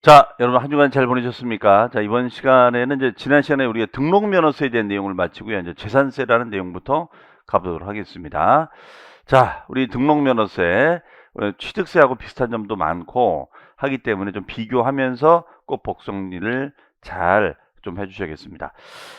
자, 여러분 한 주간 잘 보내셨습니까? 자, 이번 시간에는 이제 지난 시간에 우리가 등록면허세에 대한 내용을 마치고요. 이제 재산세라는 내용부터 가보도록 하겠습니다. 자, 우리 등록면허세, 취득세하고 비슷한 점도 많고 하기 때문에 좀 비교하면서 꼭 복성리를 잘 좀 해주셔야겠습니다.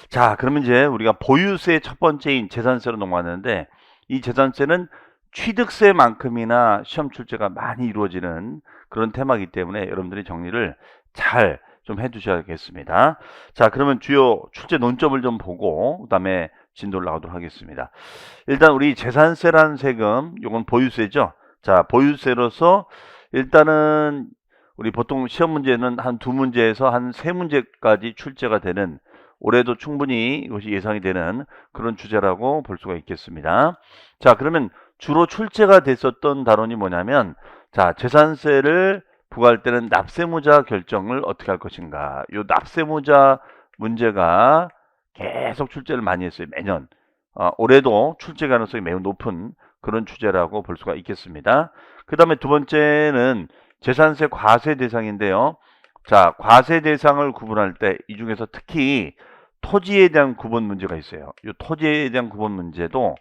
자, 그러면 이제 우리가 보유세 첫 번째인 재산세로 넘어가는데 이 재산세는 취득세만큼이나 시험 출제가 많이 이루어지는 그런 테마이기 때문에 여러분들이 정리를 잘 좀 해두셔야겠습니다. 자, 그러면 주요 출제 논점을 좀 보고 그다음에 진도를 나오도록 하겠습니다. 일단 우리 재산세라는 세금, 요건 보유세죠. 자, 보유세로서 일단은 우리 보통 시험 문제는 한 두 문제에서 한 세 문제까지 출제가 되는, 올해도 충분히 이것이 예상이 되는 그런 주제라고 볼 수가 있겠습니다. 자, 그러면 주로 출제가 됐었던 단원이 뭐냐면, 자, 재산세를 부과할 때는 납세무자 결정을 어떻게 할 것인가. 요 납세무자 문제가 계속 출제를 많이 했어요, 매년. 올해도 출제 가능성이 매우 높은 그런 주제라고 볼 수가 있겠습니다. 그 다음에 두 번째는 재산세 과세 대상인데요. 자, 과세 대상을 구분할 때 이 중에서 특히 토지에 대한 구분 문제가 있어요. 이 토지에 대한 구분 문제도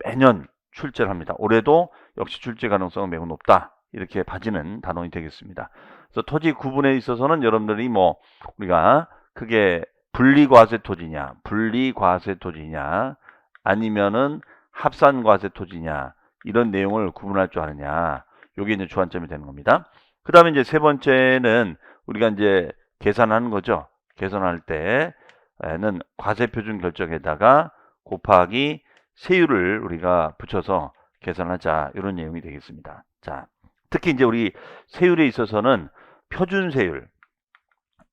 매년 출제를 합니다. 올해도 역시 출제 가능성은 매우 높다, 이렇게 봐지는 단원이 되겠습니다. 그래서 토지 구분에 있어서는 여러분들이 뭐 우리가 크게 분리과세 토지냐, 분리과세 토지냐, 아니면은 합산과세 토지냐, 이런 내용을 구분할 줄 아느냐, 요게 이제 주안점이 되는 겁니다. 그 다음에 이제 세 번째는 우리가 이제 계산하는 거죠. 계산할 때는 과세표준 결정에다가 곱하기 세율을 우리가 붙여서 계산하자, 이런 내용이 되겠습니다. 자, 특히 이제 우리 세율에 있어서는 표준세율,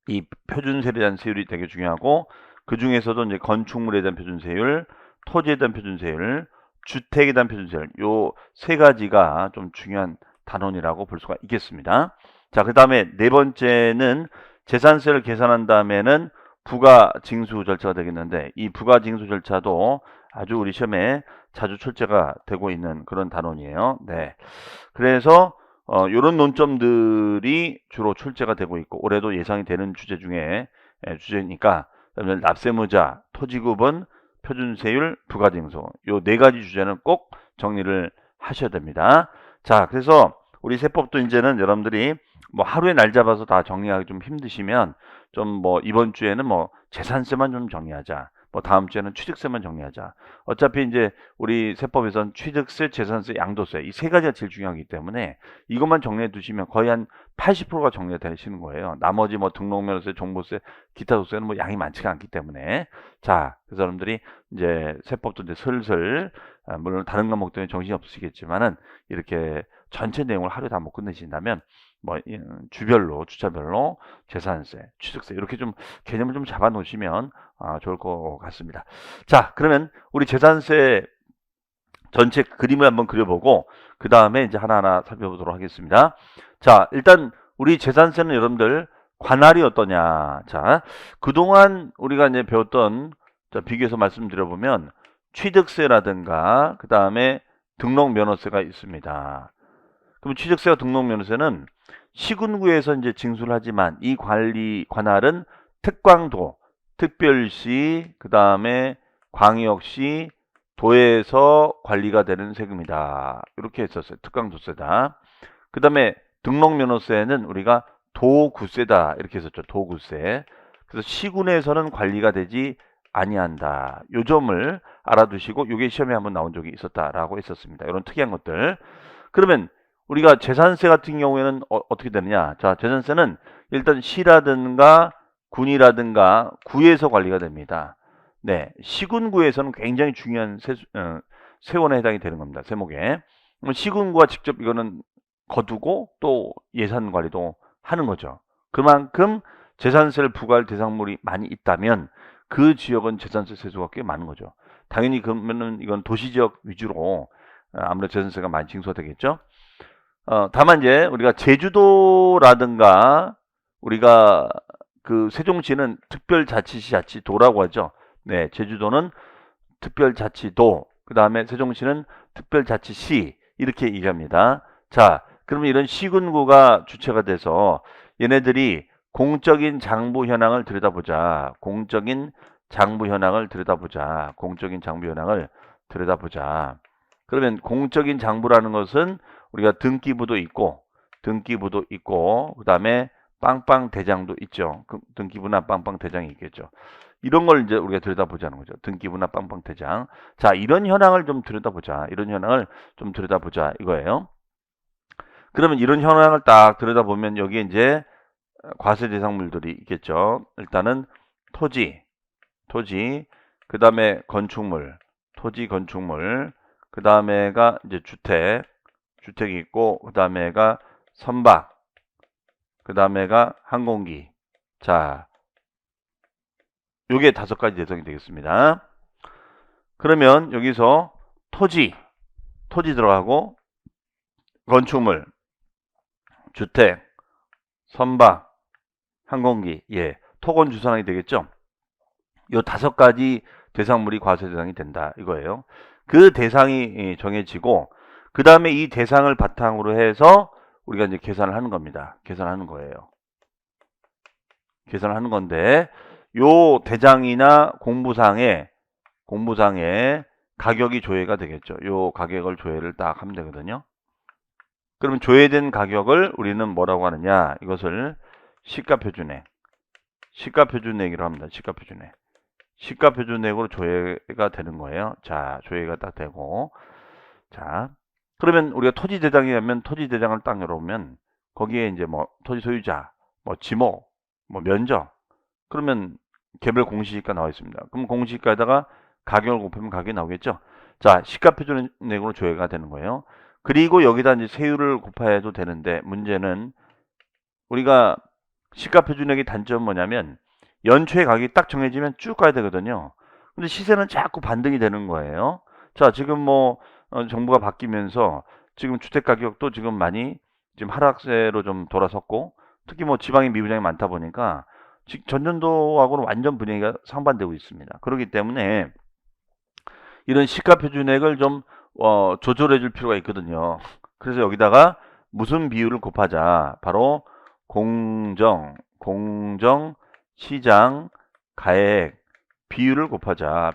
이 표준세율에 대한 세율이 되게 중요하고, 그 중에서도 이제 건축물에 대한 표준세율, 토지에 대한 표준세율, 주택에 대한 표준세율, 요 세 가지가 좀 중요한 단원이라고 볼 수가 있겠습니다. 자, 그 다음에 네 번째는 재산세를 계산한 다음에는 부가징수 절차가 되겠는데, 이 부가징수 절차도 아주 우리 시험에 자주 출제가 되고 있는 그런 단원이에요. 네. 그래서 이런 논점들이 주로 출제가 되고 있고, 올해도 예상이 되는 주제 중에 주제니까, 납세무자, 토지구분, 표준세율, 부가징수, 요 네 가지 주제는 꼭 정리를 하셔야 됩니다. 자, 그래서 우리 세법도 이제는 여러분들이 뭐 하루에 날 잡아서 다 정리하기 좀 힘드시면, 좀 뭐 이번 주에는 뭐 재산세만 좀 정리하자, 뭐 다음 주에는 취득세만 정리하자. 어차피 이제 우리 세법에서는 취득세, 재산세, 양도세, 이 세 가지가 제일 중요하기 때문에 이것만 정리해 두시면 거의 한 80%가 정리가 되시는 거예요. 나머지 뭐 등록면허세, 종부세, 기타 소세는 뭐 양이 많지가 않기 때문에. 자, 그래서 여러분들이 이제 세법도 이제 슬슬, 물론 다른 과목 때문에 정신이 없으시겠지만은 이렇게 전체 내용을 하루에 다 못 끝내신다면 뭐 주별로, 주차별로 재산세, 취득세 이렇게 좀 개념을 좀 잡아 놓으시면 좋을 것 같습니다. 자, 그러면 우리 재산세 전체 그림을 한번 그려보고 그 다음에 이제 하나하나 살펴보도록 하겠습니다. 자, 일단 우리 재산세는 여러분들 관할이 어떠냐. 자, 그동안 우리가 이제 배웠던, 자, 비교해서 말씀드려보면 취득세라든가 그 다음에 등록면허세가 있습니다. 그럼 취득세와 등록면허세는 시군구에서 이제 징수를 하지만 이 관할은 특광도, 특별시, 그 다음에 광역시, 도에서 관리가 되는 세금이다, 이렇게 했었어요. 특강도세다. 그 다음에 등록면허세는 우리가 도구세다, 이렇게 했었죠. 도구세. 그래서 시군에서는 관리가 되지 아니한다. 요 점을 알아두시고, 이게 시험에 한번 나온 적이 있었다라고 했었습니다. 이런 특이한 것들. 그러면 우리가 재산세 같은 경우에는 어떻게 되느냐. 자, 재산세는 일단 시라든가 군이라든가 구에서 관리가 됩니다. 네, 시군구에서는 굉장히 중요한 세원에 해당이 되는 겁니다. 세목에. 시군구가 직접 이거는 거두고 또 예산 관리도 하는 거죠. 그만큼 재산세를 부과할 대상물이 많이 있다면 그 지역은 재산세 세수가 꽤 많은 거죠. 당연히 그러면은 이건 도시지역 위주로 아무래도 재산세가 많이 징수가 되겠죠. 다만 이제 우리가 제주도라든가 우리가 그 세종시는 특별자치시, 자치도라고 하죠. 네, 제주도는 특별자치도, 그 다음에 세종시는 특별자치시, 이렇게 얘기합니다. 자, 그러면 이런 시군구가 주체가 돼서 얘네들이 공적인 장부 현황을 들여다보자. 공적인 장부 현황을 들여다보자. 공적인 장부 현황을 들여다보자. 그러면 공적인 장부라는 것은 우리가 등기부도 있고 그 다음에 빵빵 대장도 있죠. 등기부나 빵빵 대장이 있겠죠. 이런 걸 이제 우리가 들여다보자는 거죠. 등기부나 빵빵 대장. 자, 이런 현황을 좀 들여다보자. 이런 현황을 좀 들여다보자 이거예요. 그러면 이런 현황을 딱 들여다보면 여기에 이제 과세 대상물들이 있겠죠. 일단은 토지, 그 다음에 건축물, 토지, 건축물, 그 다음에가 이제 주택이 있고, 그 다음에가 선박, 그 다음에가 항공기. 자, 요게 5가지 대상이 되겠습니다. 그러면 여기서 토지 들어가고, 건축물, 주택, 선박, 항공기, 토건 주산항이 되겠죠. 요 5가지 대상물이 과세 대상이 된다 이거예요. 그 대상이 정해지고 그 다음에 이 대상을 바탕으로 해서 우리가 이제 계산을 하는 겁니다. 계산하는 거예요. 계산을 하는 건데 요 대장이나 공부상에 가격이 조회가 되겠죠. 요 가격을 조회를 딱 하면 되거든요. 그러면 조회된 가격을 우리는 뭐라고 하느냐? 이것을 시가표준액이라고 합니다. 시가표준액으로 조회가 되는 거예요. 자, 조회가 딱 되고. 자, 그러면 우리가 토지대장이라면 토지대장을 딱 열어보면 거기에 이제 뭐 토지 소유자, 뭐 지목, 뭐 면적. 그러면 개별 공시지가 나와 있습니다. 그럼 공시지가에다가 가격을 곱하면 가격이 나오겠죠. 자, 시가표준액으로 조회가 되는 거예요. 그리고 여기다 이제 세율을 곱해도 되는데 문제는 우리가 시가표준액의 단점은 뭐냐면 연초에 가격이 딱 정해지면 쭉 가야 되거든요. 근데 시세는 자꾸 반등이 되는 거예요. 자, 지금 뭐 정부가 바뀌면서 지금 주택 가격도 지금 많이 지금 하락세로 좀 돌아섰고 특히 뭐 지방에 미분양이 많다 보니까 전년도하고는 완전 분위기가 상반되고 있습니다. 그렇기 때문에 이런 시가표준액을 좀 조절해 줄 필요가 있거든요. 그래서 여기다가 무슨 비율을 곱하자. 바로 공정, 시장, 가액, 비율을 곱하자.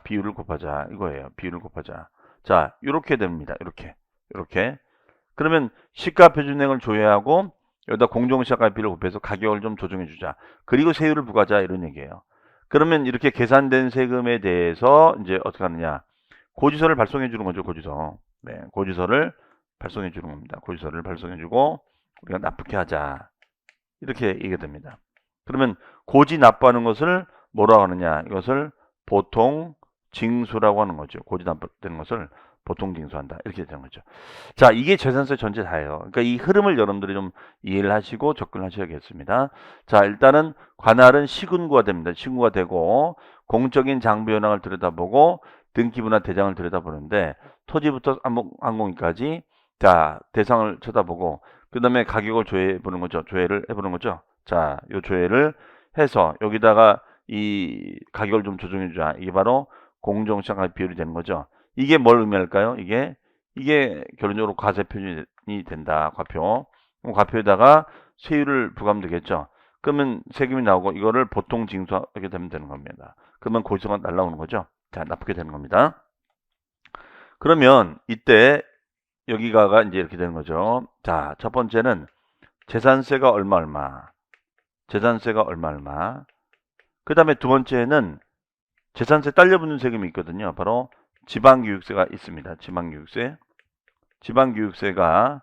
이거예요. 비율을 곱하자. 자, 이렇게 됩니다. 이렇게. 그러면 시가표준액을 조회하고 여기다 공정시가비를 곱해서 가격을 좀 조정해 주자. 그리고 세율을 부과하자 이런 얘기예요. 그러면 이렇게 계산된 세금에 대해서 이제 어떻게 하느냐? 고지서를 발송해 주는 거죠. 고지서. 네, 고지서를 발송해 주는 겁니다. 고지서를 발송해 주고 우리가 납부케 하자. 이렇게 얘기가 됩니다. 그러면 고지 납부하는 것을 뭐라고 하느냐? 이것을 보통 징수라고 하는 거죠. 고지 납부되는 것을 보통 징수한다. 이렇게 되는 거죠. 자, 이게 재산세 전체 다예요. 그러니까 이 흐름을 여러분들이 좀 이해를 하시고 접근하셔야겠습니다. 자, 일단은 관할은 시군구가 됩니다. 시군구가 되고 공적인 장부 현황을 들여다보고 등기부나 대장을 들여다보는데 토지부터 항공기까지 자, 대상을 쳐다보고 그 다음에 가격을 조회해보는 거죠. 조회를 해보는 거죠. 자, 요 조회를 해서 여기다가 이 가격을 좀 조정해 주자. 이게 바로 공정시장 비율이 되는 거죠. 이게 뭘 의미할까요? 이게 결론적으로 과세 표준이 된다. 과표. 그럼 과표에다가 세율을 부과하면 되겠죠. 그러면 세금이 나오고 이거를 보통 징수하게 되면 되는 겁니다. 그러면 고지서가 날라오는 거죠. 자, 납부게 되는 겁니다. 그러면 이때 여기가 이제 이렇게 되는 거죠. 자, 첫 번째는 재산세가 얼마. 그 다음에 두 번째는 재산세 딸려붙는 세금이 있거든요. 바로 지방교육세가 있습니다. 지방교육세가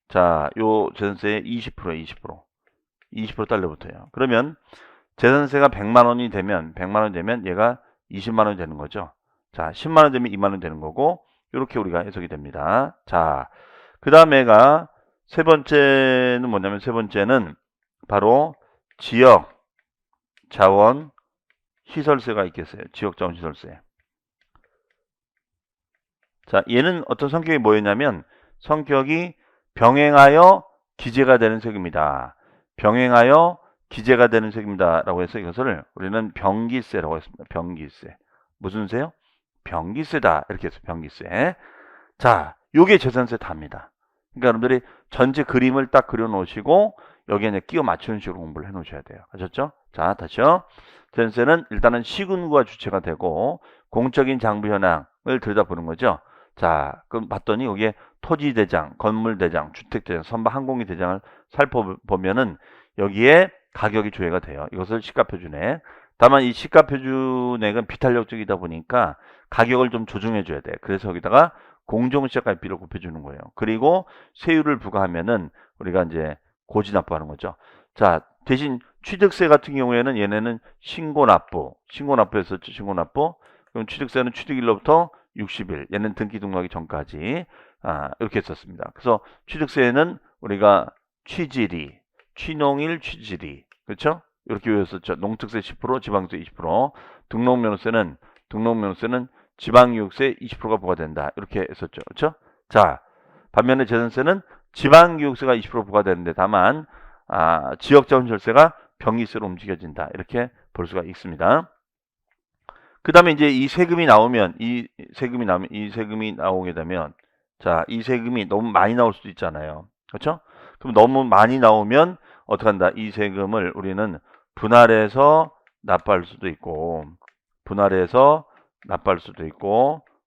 자, 요 재산세의 20%에 20% 딸려붙어요. 그러면 재산세가 100만 원이 되면 얘가 20만 원이 되는 거죠. 자, 10만 원 되면 2만 원 되는 거고 이렇게 우리가 해석이 됩니다. 자, 그 다음에가 세 번째는 뭐냐면 바로 지역 자원 시설세가 있겠어요. 지역 자원 시설세. 자, 얘는 어떤 성격이 뭐였냐면 성격이 병행하여 기재가 되는 세금이다. 라고 해서 이것을 우리는 병기세라고 했습니다. 병기세. 무슨 세요? 병기세다. 이렇게 해서 병기세. 자, 요게 재산세 답니다. 그러니까 여러분들이 전체 그림을 딱 그려 놓으시고 여기에 이제 끼워 맞추는 식으로 공부를 해 놓으셔야 돼요. 아셨죠? 자, 다시요. 재산세는 일단은 시군구가 주체가 되고 공적인 장부 현황을 들여다보는 거죠. 자, 그럼 봤더니 여기에 토지대장, 건물대장, 주택대장, 선박 항공기 대장을 살펴보면은 여기에 가격이 조회가 돼요. 이것을 시가표준액. 다만 이 시가표준액은 비탄력적이다 보니까 가격을 좀 조정해 줘야 돼. 그래서 여기다가 공정시가가입비를 곱해주는 거예요. 그리고 세율을 부과하면은 우리가 이제 고지납부하는 거죠. 자, 대신 취득세 같은 경우에는 얘네는 신고납부했었죠. 신고납부. 그럼 취득세는 취득일로부터 60일. 얘는 등기 등록하기 전까지. 이렇게 했었습니다. 그래서 취득세는 우리가 취질이, 취농일, 취질이. 그렇죠? 이렇게 외웠었죠. 농특세 10%, 지방세 20%. 등록면허세는 지방교육세 20%가 부과된다. 이렇게 했었죠. 그렇죠? 자, 반면에 재산세는 지방교육세가 20% 부과되는데 다만 지역자원절세가 병이세로 움직여진다. 이렇게 볼 수가 있습니다. 그 다음에 이제 이 세금이 나오게 되면 자, 이 세금이 너무 많이 나올 수도 있잖아요. 그렇죠? 그럼 너무 많이 나오면 어떡한다? 이 세금을 우리는 분할해서 납부할 수도 있고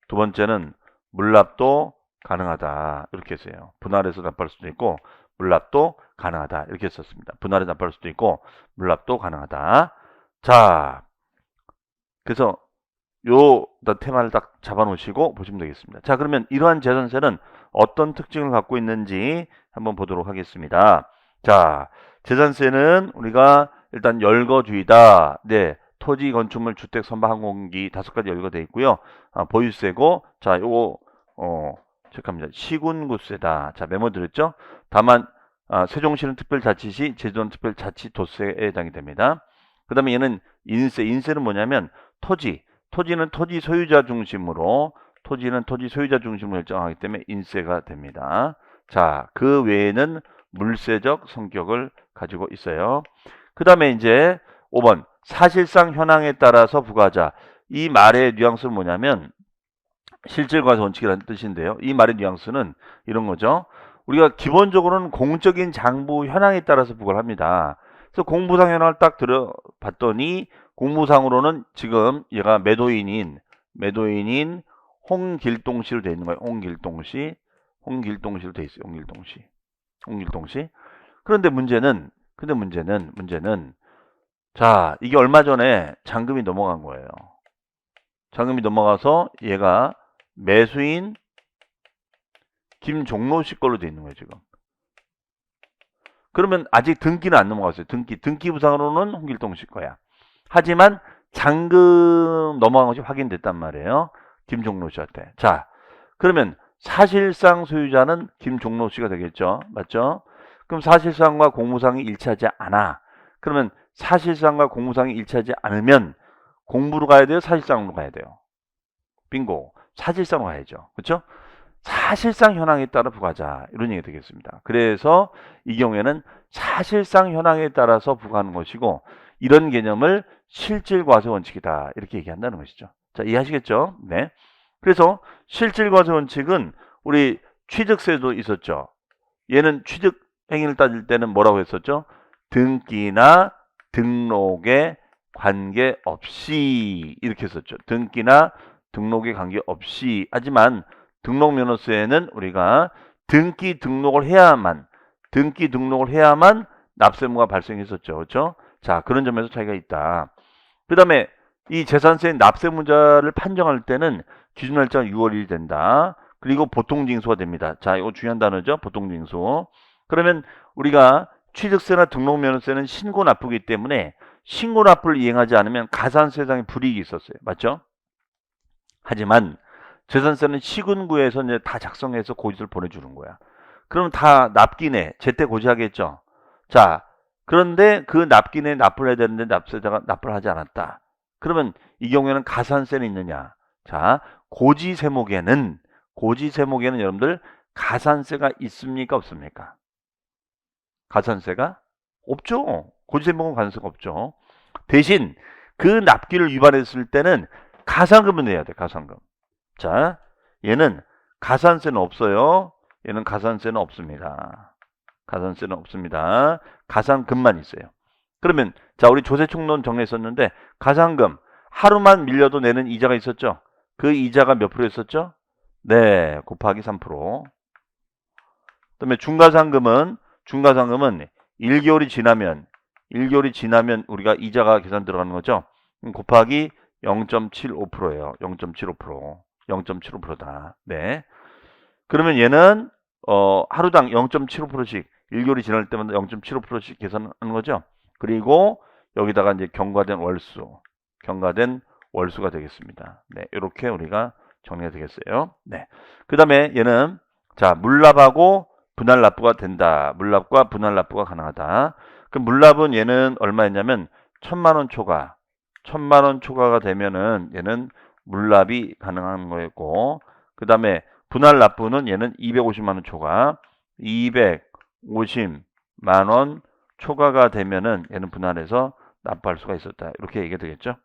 두 번째는 물납도 가능하다. 이렇게 했어요. 분할해서 납부할 수도 있고 물납도 가능하다. 이렇게 했었습니다. 분할해서 납부할 수도 있고 물납도 가능하다. 자, 그래서 요 테마를 딱 잡아놓으시고 보시면 되겠습니다. 자, 그러면 이러한 재산세는 어떤 특징을 갖고 있는지 한번 보도록 하겠습니다. 자, 재산세는 우리가 일단 열거주의다. 네, 토지, 건축물, 주택, 선박, 항공기 5가지 열거되어 있고요. 보유세고, 자, 요거 체크합니다. 시군구세다. 자, 메모 드렸죠? 다만 세종시는 특별자치시, 제주도는 특별자치도세에 해당이 됩니다. 그 다음에 얘는 인세는 뭐냐면 토지는 토지 소유자 중심으로 결정하기 때문에 인세가 됩니다. 자, 그 외에는 물세적 성격을 가지고 있어요. 그 다음에 이제 5번 사실상 현황에 따라서 부과하자. 이 말의 뉘앙스는 뭐냐면 실질과세 원칙이라는 뜻인데요. 이 말의 뉘앙스는 이런 거죠. 우리가 기본적으로는 공적인 장부 현황에 따라서 부과를 합니다. 그래서 공부상 현황을 딱 들어봤더니 공무상으로는 지금 얘가 매도인인 홍길동씨로 되어 있는 거예요. 홍길동씨로 되어 있어요. 홍길동씨. 그런데 문제는 자, 이게 얼마 전에 잔금이 넘어간 거예요. 잔금이 넘어가서 얘가 매수인 김종로씨 걸로 되어 있는 거예요, 지금. 그러면 아직 등기는 안 넘어갔어요. 등기 부상으로는 홍길동씨 거야. 하지만 잔금 넘어간 것이 확인됐단 말이에요. 김종로 씨한테. 자, 그러면 사실상 소유자는 김종로 씨가 되겠죠. 맞죠? 그럼 사실상과 공무상이 일치하지 않아. 그러면 사실상과 공무상이 일치하지 않으면 공부로 가야 돼요? 사실상으로 가야 돼요? 빙고. 사실상으로 가야죠. 그렇죠? 사실상 현황에 따라 부과하자. 이런 얘기가 되겠습니다. 그래서 이 경우에는 사실상 현황에 따라서 부과하는 것이고 이런 개념을 실질과세 원칙이다. 이렇게 얘기한다는 것이죠. 자, 이해하시겠죠? 네. 그래서 실질과세 원칙은 우리 취득세도 있었죠. 얘는 취득 행위를 따질 때는 뭐라고 했었죠? 등기나 등록에 관계없이 이렇게 했었죠. 등기나 등록에 관계없이. 하지만 등록면허세에는 우리가 등기 등록을 해야만 납세무가 발생했었죠. 그렇죠? 자, 그런 점에서 차이가 있다. 그 다음에 이 재산세 납세무자를 판정할 때는 기준 날짜가 6월 1일이 된다. 그리고 보통징수가 됩니다. 자, 이거 중요한 단어죠. 보통징수. 그러면 우리가 취득세나 등록면허세는 신고납부이기 때문에 신고납부를 이행하지 않으면 가산세상의 불이익이 있었어요. 맞죠? 하지만 재산세는 시군구에서 이제 다 작성해서 고지를 보내주는 거야. 그럼 다 납기내 제때 고지하겠죠. 자, 그런데 그 납기내에 납부를 해야 되는데 납세자가 납부를 하지 않았다. 그러면 이 경우에는 가산세는 있느냐? 자, 고지세목에는 여러분들 가산세가 있습니까? 없습니까? 가산세가 없죠. 고지세목은 가산세가 없죠. 대신 그 납기를 위반했을 때는 가산금을 내야 돼. 가산금. 자, 얘는 가산세는 없어요. 얘는 가산세는 없습니다. 가산세는 없습니다. 가산금만 있어요. 그러면 자, 우리 조세총론 정리했었는데 가산금 하루만 밀려도 내는 이자가 있었죠. 그 이자가 몇 프로였었죠? 네, 곱하기 3%. 그다음에 중과상금은 1개월이 지나면 우리가 이자가 계산 들어가는 거죠. 곱하기 0.75%예요. 0.75%. 0.75%다. 네. 그러면 얘는 하루당 0.75%씩 1개월이 지날 때마다 0.75%씩 계산하는 거죠. 그리고 여기다가 이제 경과된 월수가 되겠습니다. 네, 이렇게 우리가 정리가 되겠어요. 네. 그다음에 얘는 자, 물납하고 분할 납부가 된다. 물납과 분할 납부가 가능하다. 그럼 물납은 얘는 얼마였냐면 1,000만 원 초과. 1,000만 원 초과가 되면은 얘는 물납이 가능한 거였고, 그다음에 분할 납부는 얘는 250만 원 초과. 250만 원 초과가 되면은 얘는 분할해서 납부할 수가 있었다. 이렇게 얘기가 되겠죠.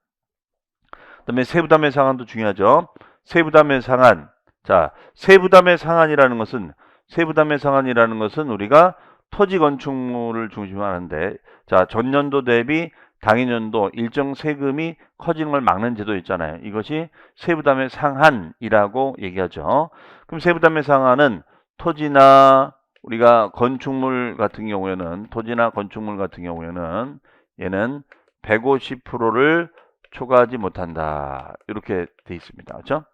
그다음에 세부담의 상한도 중요하죠. 세부담의 상한. 자, 세부담의 상한이라는 것은 우리가 토지 건축물을 중심으로 하는데, 자, 전년도 대비 당해년도 일정 세금이 커지는 걸 막는 제도 있잖아요. 이것이 세부담의 상한이라고 얘기하죠. 그럼 세부담의 상한은 토지나 우리가 건축물 같은 경우에는 얘는 150%를 초과하지 못한다. 이렇게 돼 있습니다. 그렇죠?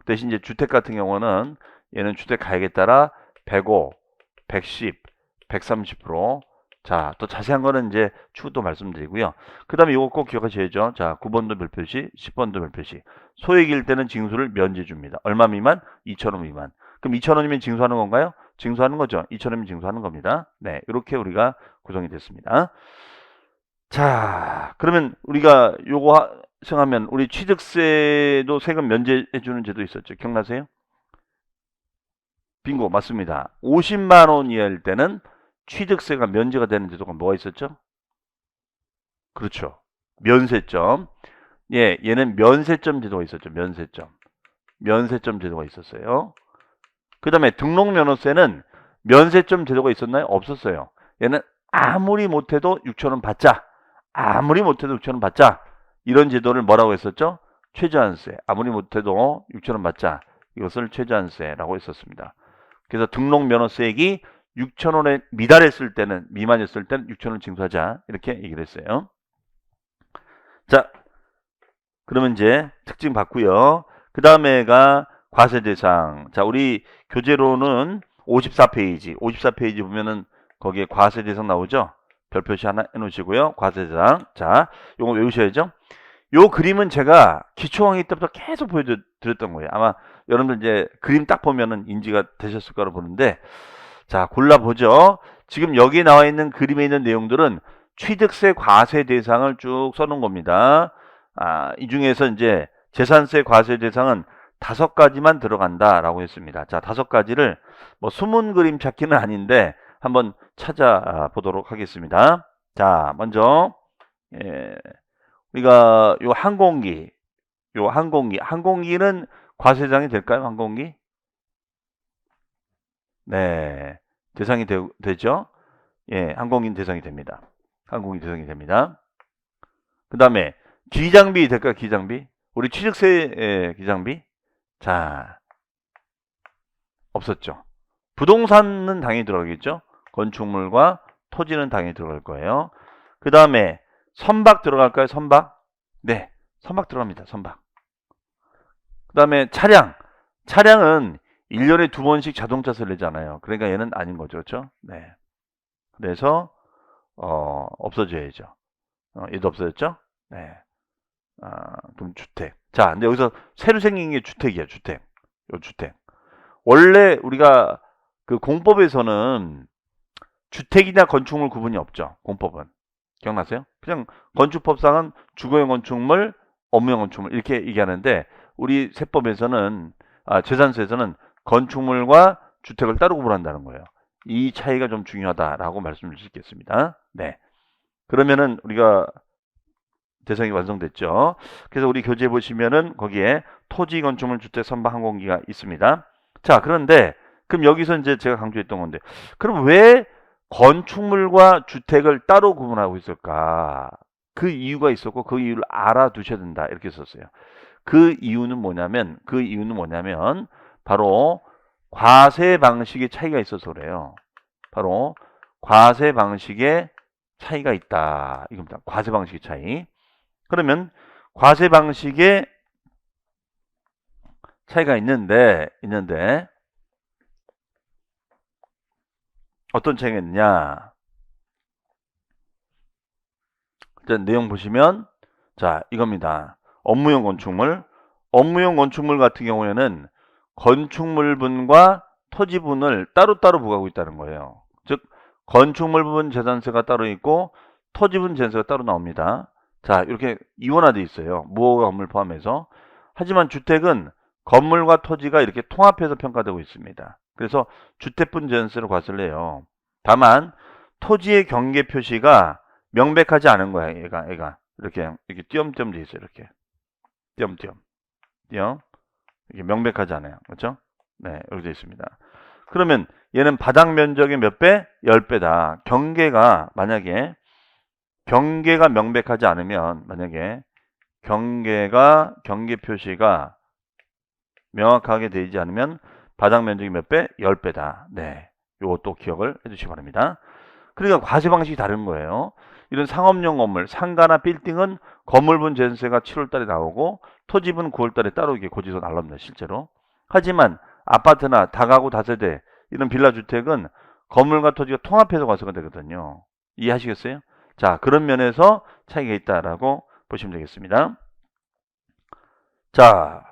대신 이제 주택 같은 경우는 얘는 주택 가격에 따라 105, 110, 130%. 자, 또 자세한 거는 이제 추후 또 말씀드리고요. 그 다음에 이거 꼭 기억하셔야죠. 자, 9번도 별표시, 10번도 별표시. 소액일 때는 징수를 면제 줍니다. 얼마 미만? 2,000원 미만. 그럼 2,000원이면 징수하는 건가요? 징수하는 거죠. 2,000원이면 징수하는 겁니다. 네, 이렇게 우리가 구성이 됐습니다. 자, 그러면 우리가 요거 생각하면 우리 취득세도 세금 면제해 주는 제도 있었죠. 기억나세요? 빙고, 맞습니다. 50만 원 이하일 때는 취득세가 면제가 되는 제도가 뭐가 있었죠? 그렇죠. 면세점. 예, 얘는 면세점 제도가 있었죠. 면세점 제도가 있었어요. 그 다음에 등록면허세는 면세점 제도가 있었나요? 없었어요. 얘는 아무리 못해도 6,000원 받자. 이런 제도를 뭐라고 했었죠? 최저한세. 아무리 못해도 6,000원 받자. 이것을 최저한세라고 했었습니다. 그래서 등록면허세액이 6,000원에 미만했을 때는 6,000원 징수하자. 이렇게 얘기를 했어요. 자, 그러면 이제 특징 봤고요. 그 다음에가 과세대상. 자, 우리 교재로는 54페이지 보면은 거기에 과세대상 나오죠? 별표시 하나 해놓으시고요. 과세대상. 자, 요거 외우셔야죠. 요 그림은 제가 기초강의 때부터 계속 보여드렸던 거예요. 아마 여러분들 이제 그림 딱 보면은 인지가 되셨을 거라고 보는데, 자, 골라보죠. 지금 여기 나와 있는 그림에 있는 내용들은 취득세 과세 대상을 쭉 써놓은 겁니다. 이 중에서 이제 재산세 과세 대상은 5가지만 들어간다라고 했습니다. 자, 5가지를 뭐 숨은 그림 찾기는 아닌데 한번 찾아보도록 하겠습니다. 자, 먼저 우리가 요 항공기는 과세 대상이 될까요? 항공기? 네, 대상이 되죠? 예, 항공기는 대상이 됩니다. 그 다음에 기장비 될까요? 기장비? 우리 취득세 기장비? 자, 없었죠. 부동산은 당연히 들어가겠죠. 건축물과 토지는 당연히 들어갈 거예요. 그 다음에 선박 들어갈까요? 선박? 네, 선박 들어갑니다. 선박. 그 다음에 차량은 1년에 2번씩 자동차세를 내잖아요. 그러니까 얘는 아닌 거죠. 그렇죠? 네. 그래서 없어져야죠. 얘도 없어졌죠? 네. 그럼 주택. 자, 근데 여기서 새로 생긴 게 주택이에요. 주택. 원래 우리가 그 공법에서는 주택이나 건축물 구분이 없죠. 공법은. 기억나세요? 그냥 건축법상은 주거용 건축물, 업무용 건축물 이렇게 얘기하는데 우리 세법에서는 재산세에서는 건축물과 주택을 따로 구분한다는 거예요. 이 차이가 좀 중요하다라고 말씀드릴 수 있겠습니다. 네. 그러면은 우리가 대상이 완성됐죠. 그래서 우리 교재 보시면은 거기에 토지, 건축물, 주택, 선박, 항공기가 있습니다. 자, 그런데 그럼 여기서 이제 제가 강조했던 건데, 그럼 왜 건축물과 주택을 따로 구분하고 있을까? 그 이유가 있었고 그 이유를 알아두셔야 된다. 이렇게 썼어요. 그 이유는 뭐냐면 바로 과세 방식의 차이가 있어서 그래요. 바로 과세 방식의 차이가 있다. 이겁니다. 과세 방식의 차이. 그러면 과세 방식의 차이가 있는데 어떤 차이가 있느냐? 일단 내용 보시면 자, 이겁니다. 업무용 건축물 같은 경우에는 건축물분과 토지분을 따로따로 부과하고 있다는 거예요. 즉 건축물 부분 재산세가 따로 있고 토지분 재산세가 따로 나옵니다. 자, 이렇게 이원화되어 있어요. 무허가 건물 포함해서. 하지만 주택은 건물과 토지가 이렇게 통합해서 평가되고 있습니다. 그래서 주택분 재산세로 과세를 해요. 다만 토지의 경계 표시가 명백하지 않은 거야. 얘가 이렇게 띄엄띄엄 돼 있어요. 이렇게 띄엄띄엄 이렇게 명백하지 않아요. 그렇죠? 네, 이렇게 돼 있습니다. 그러면 얘는 바닥 면적의 몇 배? 10배다. 만약에 경계가 명백하지 않으면, 만약에 경계 표시가 명확하게 되지 않으면 바닥 면적이 몇 배? 10배다. 네, 요것도 기억을 해주시기 바랍니다. 그러니까 과세 방식이 다른 거예요. 이런 상업용 건물, 상가나 빌딩은 건물분 재산세가 7월 달에 나오고 토지분 9월 달에 따로 이게 고지서 날라옵니다. 실제로. 하지만 아파트나 다가구 다세대 이런 빌라 주택은 건물과 토지가 통합해서 과세가 되거든요. 이해하시겠어요? 자, 그런 면에서 차이가 있다라고 보시면 되겠습니다. 자,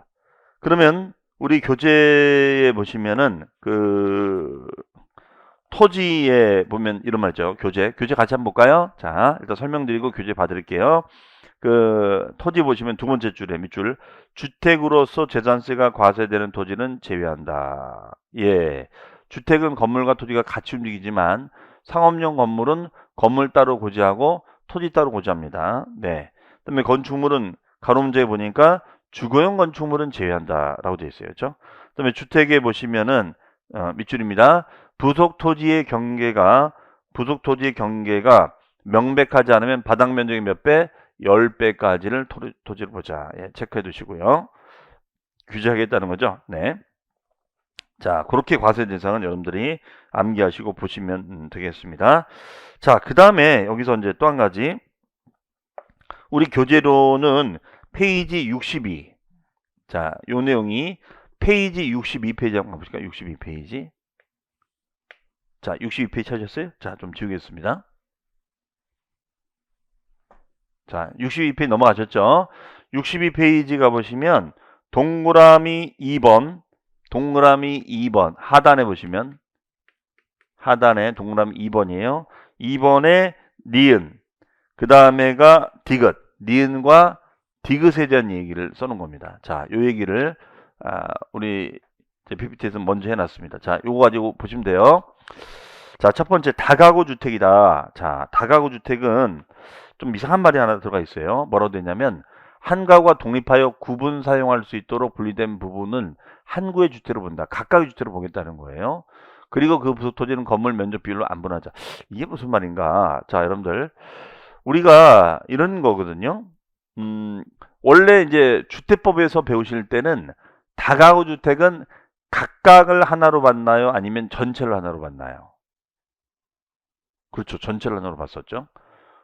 그러면 우리 교재에 보시면은 토지에 보면 이런 말 있죠. 교재 같이 한번 볼까요? 자, 일단 설명드리고 교재 봐드릴게요. 토지 보시면 두 번째 줄에 밑줄, 주택으로서 재산세가 과세되는 토지는 제외한다. 예, 주택은 건물과 토지가 같이 움직이지만 상업용 건물은 건물 따로 고지하고 토지 따로 고지합니다. 네. 그다음에 건축물은 가로 문제에 보니까 주거용 건축물은 제외한다라고 되어 있어요. 그렇죠? 그다음에 주택에 보시면은 밑줄입니다. 부속 토지의 경계가 명백하지 않으면 바닥 면적이 몇 배? 10배까지를 토지를 보자. 예, 체크해 두시고요. 규제하겠다는 거죠. 네. 자, 그렇게 과세 대상은 여러분들이 암기하시고 보시면 되겠습니다. 자, 그 다음에 여기서 이제 또 한 가지. 우리 교재로는 페이지 62. 자, 요 내용이 페이지 62페이지 한번 가보실까요? 62페이지. 자, 62페이지 찾으셨어요? 자, 좀 지우겠습니다. 자, 62페이지 넘어가셨죠? 62페이지 가보시면 동그라미 2번 하단에 보시면 하단에 동그라미 2번이에요. 2번에 니은, 그 다음에가 디귿, 니은과 디귿에 대한 얘기를 써놓은 겁니다. 자, 요 얘기를 우리 PPT에서 먼저 해놨습니다. 자, 요거 가지고 보시면 돼요. 자, 첫 번째 다가구 주택이다. 자, 다가구 주택은 좀 이상한 말이 하나 들어가 있어요. 뭐라고 되냐면 한 가구가 독립하여 구분 사용할 수 있도록 분리된 부분은 한 구의 주택으로 본다. 각각의 주택으로 보겠다는 거예요. 그리고 그 부속 토지는 건물 면적 비율로 안 분하자. 이게 무슨 말인가? 자, 여러분들 우리가 이런 거거든요. 원래 이제 주택법에서 배우실 때는 다가구 주택은 각각을 하나로 봤나요? 아니면 전체를 하나로 봤나요? 그렇죠. 전체를 하나로 봤었죠.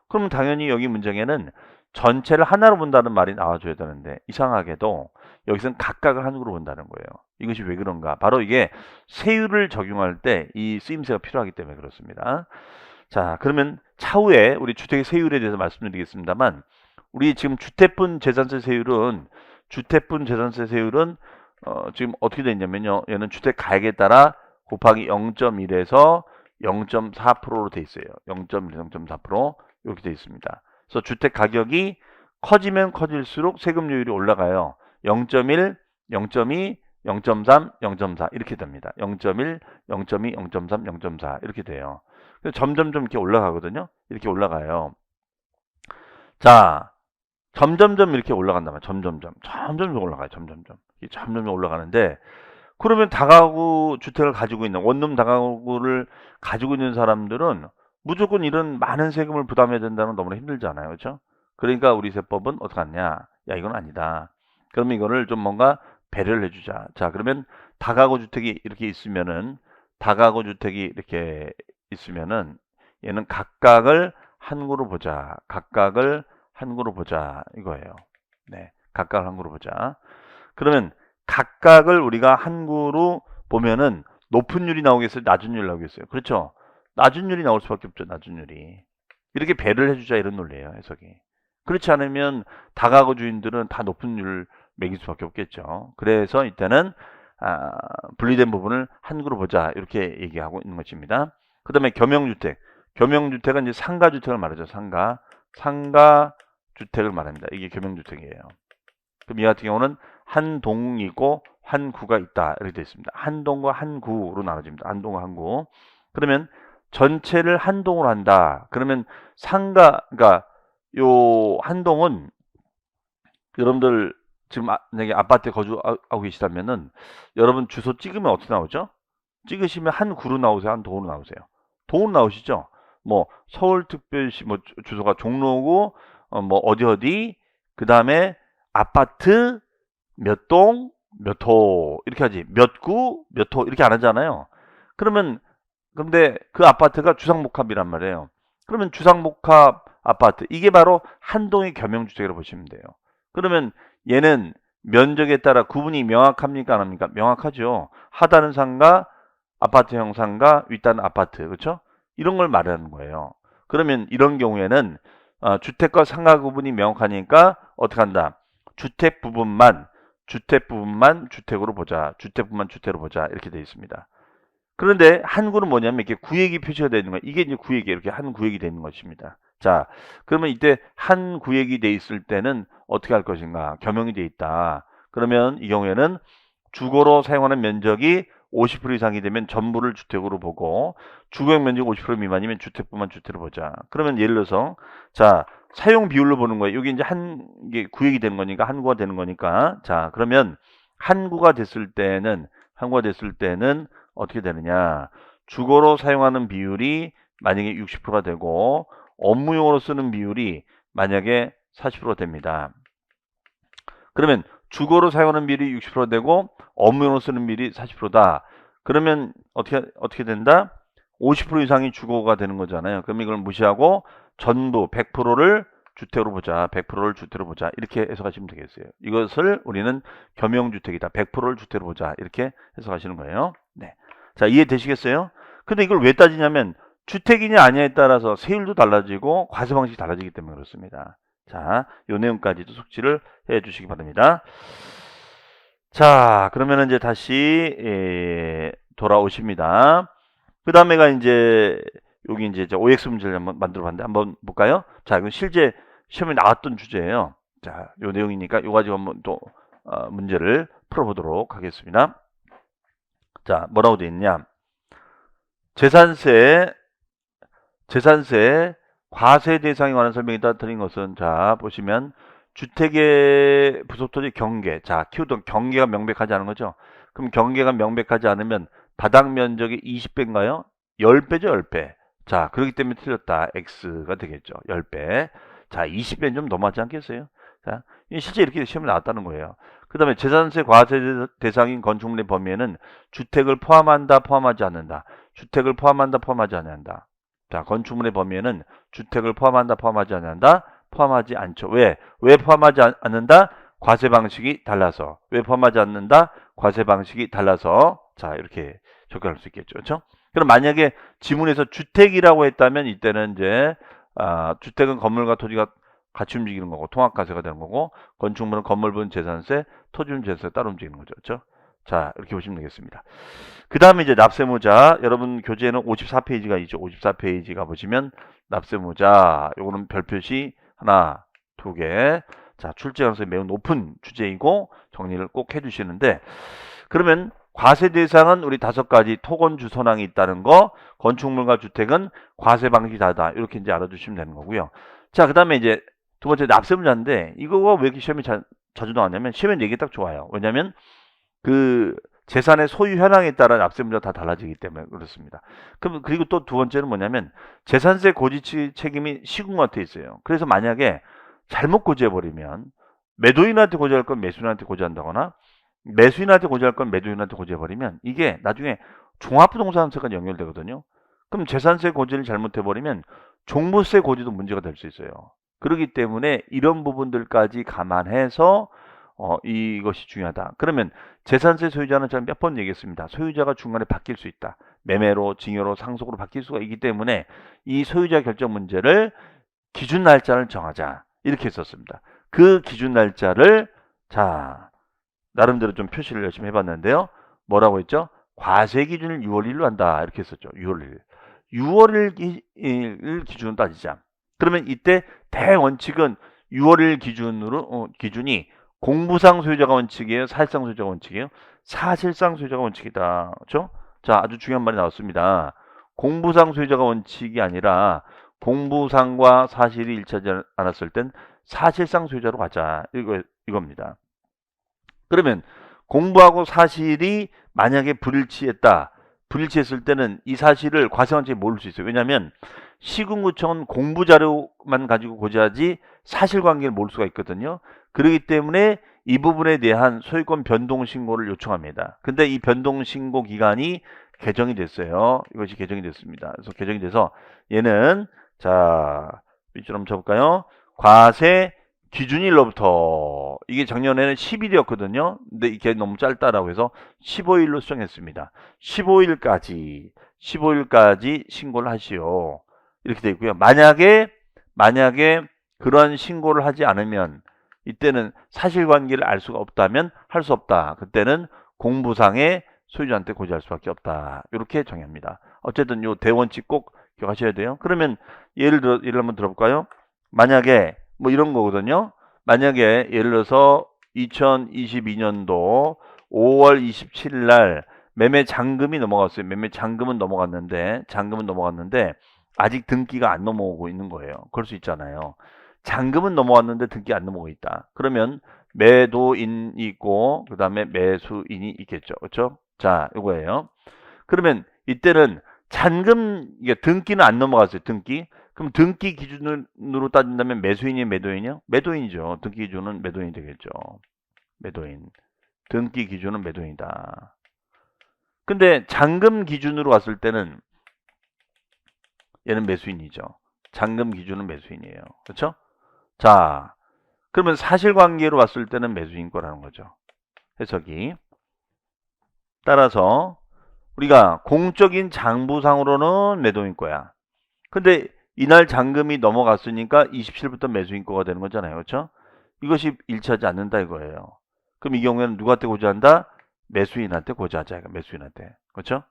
그럼 당연히 여기 문장에는 전체를 하나로 본다는 말이 나와줘야 되는데 이상하게도 여기서는 각각을 한으로 본다는 거예요. 이것이 왜 그런가? 바로 이게 세율을 적용할 때 이 쓰임새가 필요하기 때문에 그렇습니다. 자, 그러면 차후에 우리 주택의 세율에 대해서 말씀드리겠습니다만 우리 지금 주택분 재산세 세율은 지금 어떻게 되어 있냐면요. 얘는 주택 가액에 따라 곱하기 0.1에서 0.4%로 되어 있어요. 0.1, 0.4% 이렇게 되어 있습니다. 그래서 주택 가격이 커지면 커질수록 세금료율이 올라가요. 0.1, 0.2, 0.3, 0.4 이렇게 됩니다. 0.1, 0.2, 0.3, 0.4 이렇게 돼요. 그래서 점점점 이렇게 올라가거든요. 이렇게 올라가요. 자, 점점점 이렇게 올라간다면 점점점 올라가요. 점점점 올라가는데 그러면 다가구 주택을 가지고 있는 원룸 다가구를 가지고 있는 사람들은 무조건 이런 많은 세금을 부담해야 된다는 건 너무나 힘들잖아요. 그렇죠? 그러니까 우리 세법은 어떻게 하냐? 야, 이건 아니다. 그러면 이거를 좀 뭔가 배려를 해주자. 자, 그러면 다가구 주택이 이렇게 있으면은 다가구 주택이 이렇게 있으면은 얘는 각각을 한 구로 보자. 각각을 한 구로 보자. 이거예요. 네, 각각을 한 구로 보자. 그러면 각각을 우리가 한 구로 보면은 높은 율이 나오겠어요? 낮은 율이 나오겠어요? 그렇죠? 낮은 율이 나올 수밖에 없죠. 낮은 율이. 이렇게 배를 해주자 이런 논리예요. 해석이. 그렇지 않으면 다가구 주인들은 다 높은 율을 매길 수밖에 없겠죠. 그래서 이때는 분리된 부분을 한 그룹 보자 이렇게 얘기하고 있는 것입니다. 그 다음에 겸용주택. 겸용주택은 이제 상가주택을 말하죠. 상가주택을 말합니다. 이게 겸용주택이에요. 그럼 이 같은 경우는 한 동이고 한 구가 있다 이렇게 되어 있습니다. 한 동과 한 구로 나눠집니다. 한 동과 한 구. 그러면 전체를 한 동으로 한다. 그러면 그러니까 요 한 동은 여러분들 지금 만약에 아파트에 거주하고 계시다면은 여러분 주소 찍으면 어떻게 나오죠? 찍으시면 한 구로 나오세요? 한 동으로 나오세요? 동으로 나오시죠? 뭐 서울특별시 뭐 주소가 종로구 뭐 어디 그 다음에 아파트 몇 동 몇 호 이렇게 하지 몇 구 몇 호 이렇게 안 하잖아요. 그러면 근데 그 아파트가 주상복합이란 말이에요. 그러면 주상복합 아파트 이게 바로 한 동의 겸용주택이라고 보시면 돼요. 그러면 얘는 면적에 따라 구분이 명확합니까 안 합니까? 명확하죠. 하단은 상가, 아파트형 상가, 윗단은 아파트 그렇죠? 이런 걸 말하는 거예요. 그러면 이런 경우에는 주택과 상가 구분이 명확하니까 어떻게 한다? 주택 부분만 주택으로 보자. 주택 부분만 주택으로 보자. 이렇게 되어 있습니다. 그런데 한 구는 뭐냐면 이렇게 구획이 표시가 되는 거예요. 이게 이제 구획이 이렇게 한 구획이 되는 것입니다. 자, 그러면 이때 한 구획이 돼 있을 때는 어떻게 할 것인가? 겸용이 돼 있다. 그러면 이 경우에는 주거로 사용하는 면적이 50% 이상이 되면 전부를 주택으로 보고 주거용 면적 50% 미만이면 주택부만 주택으로 보자. 그러면 예를 들어서 자, 사용 비율로 보는 거예요. 여기 이제 이게 구획이 되는 거니까 한 구가 되는 거니까. 자, 그러면 한 구가 됐을 때는 어떻게 되느냐? 주거로 사용하는 비율이 만약에 60%가 되고 업무용으로 쓰는 비율이 만약에 40% 됩니다. 그러면 주거로 사용하는 비율이 60% 되고 업무용으로 쓰는 비율이 40%다. 그러면 어떻게 된다? 50% 이상이 주거가 되는 거잖아요. 그럼 이걸 무시하고 전부 100%를 주택으로 보자. 100%를 주택으로 보자. 이렇게 해석하시면 되겠어요. 이것을 우리는 겸용주택이다. 100%를 주택으로 보자. 이렇게 해석하시는 거예요. 네. 자, 이해되시겠어요? 근데 이걸 왜 따지냐면 주택이냐 아니냐에 따라서 세율도 달라지고 과세 방식이 달라지기 때문에 그렇습니다. 자, 요 내용까지도 숙지를 해 주시기 바랍니다. 자, 그러면 이제 다시 돌아오십니다. 그 다음에가 이제 여기 이제 OX 문제를 한번 만들어 봤는데 한번 볼까요? 자, 이건 실제 시험에 나왔던 주제예요. 자, 요 내용이니까 요 가지고 한번 또 문제를 풀어보도록 하겠습니다. 자, 뭐라고 되어 있냐? 재산세 과세 대상에 관한 설명이 따라 드린 것은 자, 보시면 주택의 부속토지 경계. 자, 키우던 경계가 명백하지 않은 거죠. 그럼 경계가 명백하지 않으면 바닥 면적이 20배인가요? 10배죠, 10배. 자, 그렇기 때문에 틀렸다. X가 되겠죠. 10배. 자, 20배는 좀 너무하지 않겠어요? 자, 실제 이렇게 시험에 나왔다는 거예요. 그 다음에 재산세 과세 대상인 건축물의 범위에는 주택을 포함한다, 포함하지 않는다. 주택을 포함한다, 포함하지 않는다. 자, 건축물의 범위에는 주택을 포함한다, 포함하지 않는다. 포함하지 않죠. 왜 포함하지 않는다? 과세 방식이 달라서. 왜 포함하지 않는다? 과세 방식이 달라서. 자, 이렇게 접근할 수 있겠죠. 그렇죠? 그럼 만약에 지문에서 주택이라고 했다면 이때는 이제 주택은 건물과 토지가 같이 움직이는 거고 통합과세가 되는 거고 건축물은 건물 부분 재산세, 토지 부분 재산세 따로 움직이는 거죠. 그렇죠? 자, 이렇게 보시면 되겠습니다. 그 다음에 이제 납세무자, 여러분 교재에는 54페이지가 있죠. 54페이지가 보시면 납세무자, 요거는 별표시 하나, 두 개. 자, 출제 가능성이 매우 높은 주제이고 정리를 꼭 해주시는데, 그러면 과세 대상은 우리 5가지 토건주 선항이 있다는 거, 건축물과 주택은 과세 방식이 다르다. 이렇게 이제 알아두시면 되는 거고요. 자, 그 다음에 이제 두 번째 납세문제인데 이거가 왜 이렇게 시험에 자주 나왔냐면 시험에 내기 딱 좋아요. 왜냐면 그 재산의 소유 현황에 따라 납세 문제가 다 달라지기 때문에 그렇습니다. 그리고 또 두 번째는 뭐냐면 재산세 고지 책임이 시군한테 있어요. 그래서 만약에 잘못 고지해버리면 매도인한테 고지할 건 매수인한테 고지한다거나 매수인한테 고지할 건 매도인한테 고지해버리면 이게 나중에 종합부동산세까지 연결되거든요. 그럼 재산세 고지를 잘못해버리면 종부세 고지도 문제가 될 수 있어요. 그렇기 때문에 이런 부분들까지 감안해서 이것이 중요하다. 그러면 재산세 소유자는 제가 몇 번 얘기했습니다. 소유자가 중간에 바뀔 수 있다. 매매로, 증여로, 상속으로 바뀔 수가 있기 때문에 이 소유자 결정 문제를 기준 날짜를 정하자. 이렇게 했었습니다. 그 기준 날짜를 자 나름대로 좀 표시를 열심히 해봤는데요. 뭐라고 했죠? 과세 기준을 6월 1일로 한다. 이렇게 했었죠. 6월 1일. 6월 1일 기준으로 따지자. 그러면 이때 대원칙은 6월 1일 기준으로 기준이 공부상 소유자가 원칙이에요? 사실상 소유자가 원칙이에요? 사실상 소유자가 원칙이다. 그렇죠? 자, 아주 중요한 말이 나왔습니다. 공부상 소유자가 원칙이 아니라 공부상과 사실이 일치하지 않았을 땐 사실상 소유자로 가자. 이겁니다. 그러면 공부하고 사실이 만약에 불일치했다. 불일치했을 때는 이 사실을 과세관청이 모를 수 있어요. 왜냐하면 시군구청은 공부 자료만 가지고 고지하지 사실관계를 모를 수가 있거든요. 그렇기 때문에 이 부분에 대한 소유권 변동 신고를 요청합니다. 근데 이 변동 신고 기간이 개정이 됐어요. 이것이 개정이 됐습니다. 그래서 개정이 돼서 얘는 자 밑줄 한번 쳐볼까요? 과세 기준일로부터 이게 작년에는 10일이었거든요. 근데 이게 너무 짧다라고 해서 15일로 수정했습니다. 15일까지 신고를 하시오. 이렇게 되어 있고요. 만약에 그러한 신고를 하지 않으면 이때는 사실관계를 알 수가 없다면 할 수 없다. 그때는 공부상에 소유자한테 고지할 수밖에 없다. 이렇게 정의합니다. 어쨌든 요 대원칙 꼭 기억하셔야 돼요. 그러면 예를 한번 들어볼까요? 만약에 뭐 이런 거거든요. 만약에 예를 들어서 2022년도 5월 27일 날 매매 잔금이 넘어갔어요. 매매 잔금은 넘어갔는데 아직 등기가 안 넘어오고 있는 거예요. 그럴 수 있잖아요. 잔금은 넘어왔는데 등기 안 넘어오고 있다. 그러면 매도인이 있고 그 다음에 매수인이 있겠죠. 그렇죠? 자, 이거예요. 그러면 이때는 잔금 이게 등기는 안 넘어갔어요. 등기. 그럼 등기 기준으로 따진다면 매수인이 매도인이요? 매도인이죠. 등기 기준은 매도인이 되겠죠. 매도인. 등기 기준은 매도인이다. 근데 잔금 기준으로 왔을 때는 얘는 매수인이죠. 잔금 기준은 매수인이에요. 그렇죠? 자, 그러면 사실관계로 왔을 때는 매수인 거라는 거죠. 해석이. 따라서 우리가 공적인 장부상으로는 매도인 거야. 근데 이날 잔금이 넘어갔으니까 27일부터 매수인 거가 되는 거잖아요. 그렇죠? 이것이 일치하지 않는다 이거예요. 그럼 이 경우에는 누구한테 고지한다? 매수인한테 고지하자. 매수인한테. 그렇죠?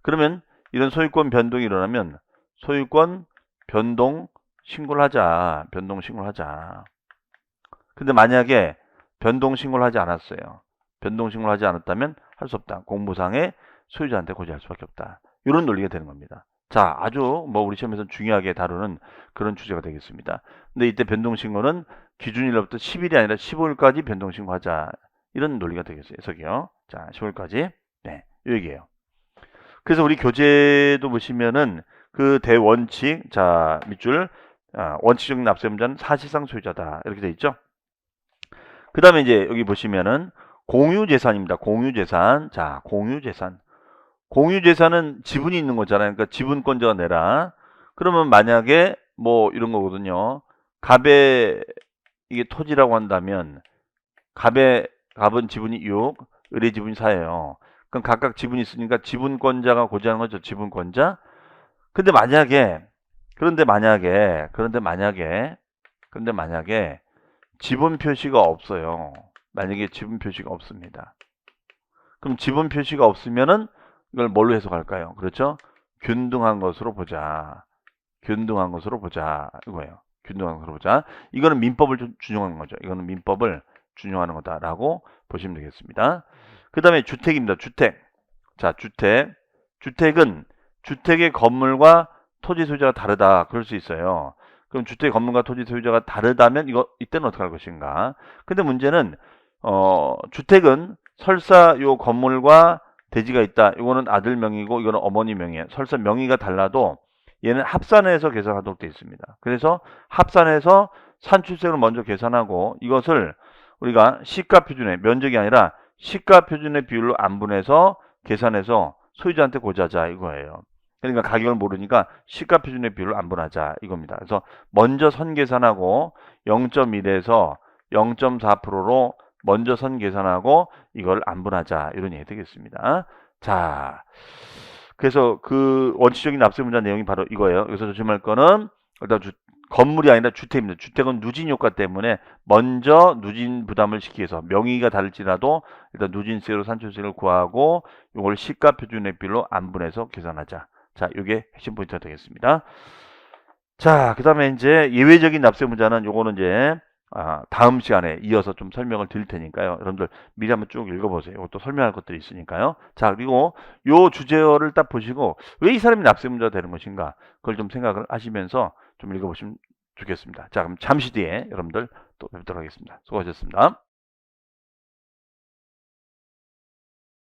그러면 이런 소유권 변동이 일어나면 소유권 변동 신고를 하자. 변동 신고를 하자. 근데 만약에 변동 신고를 하지 않았어요. 변동 신고를 하지 않았다면 할 수 없다. 공부상에 소유자한테 고지할 수밖에 없다. 이런 논리가 되는 겁니다. 자, 아주 뭐 우리 시험에서 중요하게 다루는 그런 주제가 되겠습니다. 근데 이때 변동신고는 기준일로부터 10일이 아니라 15일까지 변동신고하자. 이런 논리가 되겠어요. 해석이요. 자, 15일까지. 네, 이 얘기예요. 그래서 우리 교재도 보시면은 그 대원칙, 자, 밑줄, 원칙적인 납세문자는 사실상 소유자다. 이렇게 돼 있죠. 그 다음에 이제 여기 보시면은 공유재산입니다. 공유재산. 자, 공유재산. 공유재산은 지분이 있는 거잖아요. 그러니까 지분권자가 내라. 그러면 만약에 뭐 이런 거거든요. 갑의 이게 토지라고 한다면 갑은 지분이 6, 을의 지분이 4예요. 그럼 각각 지분이 있으니까 지분권자가 고지하는 거죠. 지분권자. 그런데 만약에 지분 표시가 없어요. 만약에 지분 표시가 없습니다. 그럼 지분 표시가 없으면은 이걸 뭘로 해석할까요? 그렇죠? 균등한 것으로 보자. 균등한 것으로 보자. 이거예요. 균등한 것으로 보자. 이거는 민법을 준용하는 거죠. 이거는 민법을 준용하는 거다라고 보시면 되겠습니다. 그 다음에 주택입니다. 주택. 자, 주택은 주택의 건물과 토지 소유자가 다르다. 그럴 수 있어요. 그럼 주택 건물과 토지 소유자가 다르다면 이때는 어떻게 할 것인가? 근데 문제는 주택은 설사 요 건물과 대지가 있다. 이거는 아들 명의고 이거는 어머니 명의예요. 설사 명의가 달라도 얘는 합산해서 계산하도록 되어 있습니다. 그래서 합산해서 산출세를 먼저 계산하고 이것을 우리가 시가표준의 면적이 아니라 시가표준의 비율로 안분해서 계산해서 소유자한테 고지하자 이거예요. 그러니까 가격을 모르니까 시가표준의 비율로 안분하자 이겁니다. 그래서 먼저 선 계산하고 0.1에서 0.4%로 먼저 선 계산하고 이걸 안분하자 이런 얘기 되겠습니다. 자, 그래서 그 원칙적인 납세 문자 내용이 바로 이거예요. 여기서 조심할 거는 일단 건물이 아니라 주택입니다. 주택은 누진 효과 때문에 먼저 누진 부담을 시키기 위해서 명의가 다를지라도 일단 누진세로 산출세를 구하고 이걸 시가표준의 비율로 안분해서 계산하자. 자, 이게 핵심 포인트가 되겠습니다. 자, 그 다음에 이제 예외적인 납세 문자는 요거는 이제 다음 시간에 이어서 좀 설명을 드릴 테니까요. 여러분들 미리 한번 쭉 읽어보세요. 이것도 설명할 것들이 있으니까요. 자, 그리고 요 주제어를 딱 보시고 왜 이 사람이 납세 문제가 되는 것인가 그걸 좀 생각을 하시면서 좀 읽어보시면 좋겠습니다. 자, 그럼 잠시 뒤에 여러분들 또 뵙도록 하겠습니다. 수고하셨습니다.